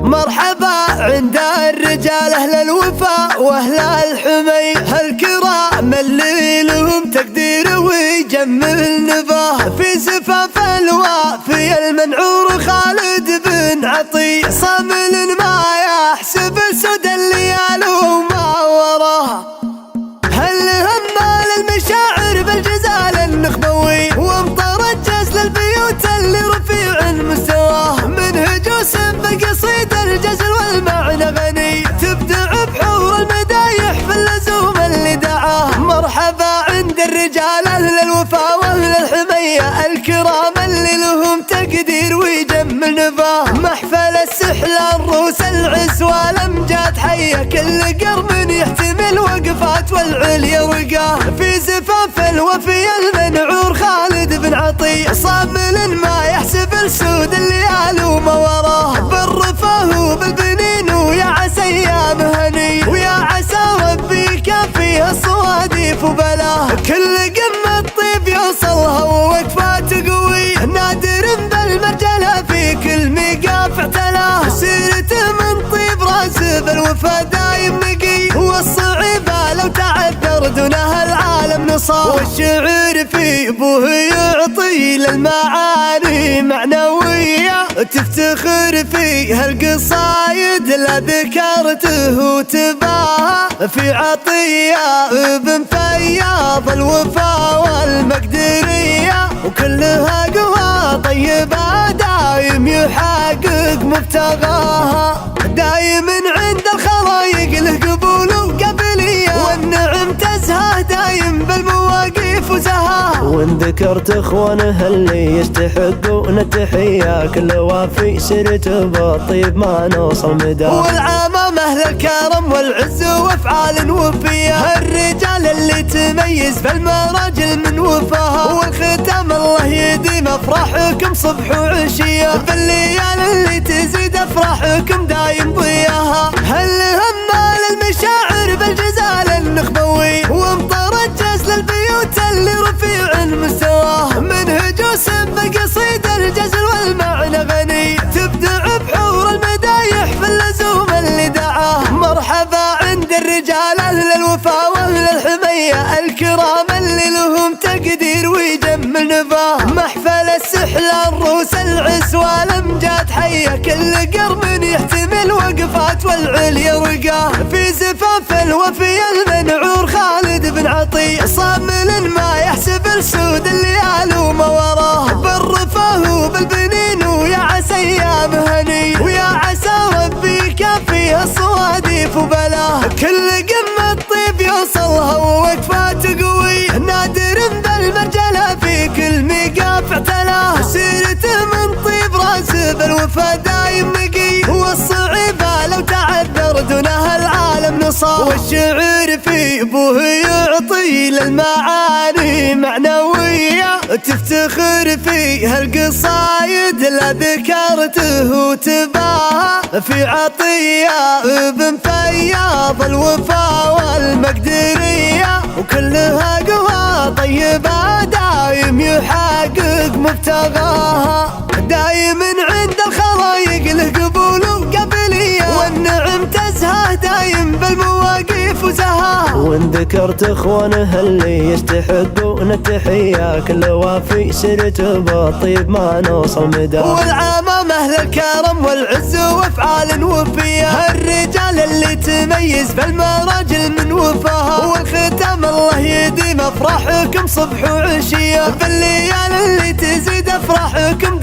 مرحبا عند الرجال أهل الوفاء وأهل الحمي، هالكرام اللي لهم تقدير ويجمل نباه. في زفاف الوافي المنعور خالد بن عطية، صامل ما يحسب السود الليال وما وراه. هل همال المشاعر بالجزال النخبوي، وامطرت جزل البيوت اللي رفيع مستواه. من هجوس بقصيد الجزل والمعنى غني، تبدع بحور المدايح في اللزوم اللي دعاه. مرحبا عند الرجال أهل الوفا وأهل الحمية، الكرام اللي لهم تقدير ويجمل نباه. محفل السحل الروس العز والأمجاد حية، كل قرم يحتمل وقفات والعليا رقاه. في زفاف الوفي المنعور خالد بن عطية، صامل ما يحسب السود الليال وما وراه. بالرفاه وبالبنين ويا عسى ايامه هني، ويا عسى ربي يكفيها الصواديف وبلاه. كل قمة طيب يوصلها ووقفات قوي، نادر بالمرجلة في كل ميقاف اعتلاه. سيرته من طيب راس بالوفا دايم نقي، والصعيبة لو تعذر دونها العالم نصاه. والشعر في ابوه يعطي للمعاني معنوية، تفتخر فيها القصايد لا ذكرته وتباها. في عطية ابن فياض الوفا والمقدرية، وكلها قوى طيبة دايم يحقق مبتغاها. دايم عند الخلايق له قبول وقبلية، والنعم تزهاه دايم بالمواقف وزهاه. وان ذكرت اخوانه اللي يستحقون التحية، كل وافي سيرته بالطيب ما نوصل مداه. والعامة اهل الكرم والعز وافعال وفيه، الرجال اللي تميز بالمراجل من وفاها. والختام الله يديم افراحكم صبح وعشية، بالليال اللي تزيد افراحكم دايم ضياها. هل همال المشاعر بالجزال النخبوي، وامطرت جزل البيوت اللي رفيع مستواه. من هجوس بقصيد الجزل والمعنى غني، تبدع بحور المدايح في اللزوم اللي دعاه. مرحبا عند الرجال أهل الوفا وأهل الحمية، الكرام اللي لهم تقدير ويجمل نباه. محفل السحل الروس العز والأمجاد حية، كل قرم يحتمل وقفات والعليا رقاه. في زفاف الوفي المنعور خالد بن عطية، صامل ما يحسب السود الليال وما وراه. بالرفاه وبالبنين ويا عسى ايامه هني، ويا عسى ربي يكفيها الصواديف وبلاه. كل قمة طيب يوصلها ووقفات قوي، نادر بالمرجلة في كل ميقاف اعتلاه. سيرته من طيب راس بالوفا دايم نقي، والصعيبة لو تعذر دونها العالم نصاه. والشعر في ابوه يعطي للمعاني معنوية، تفتخر فيها القصايد لا ذكرته وتباها. في عطية ابن فياض الوفا والمقدرية، وكلها قوى طيبة دايم يحقق مبتغاها. دايم عند الخلايق له قبول وقبلية، والنعم تزهاه دايم بالمواقف وزهاه. وان ذكرت اخوانه اللي يستحقون التحية، كل وافي سيرته بالطيب ما نوصل مداه. والعامة اهل الكرم والعز وافعال وفيه، الرجال اللي تميز بالمراجل من وفاها. والختام الله يديم افراحكم صبح وعشية، بالليال اللي تزيد افراحكم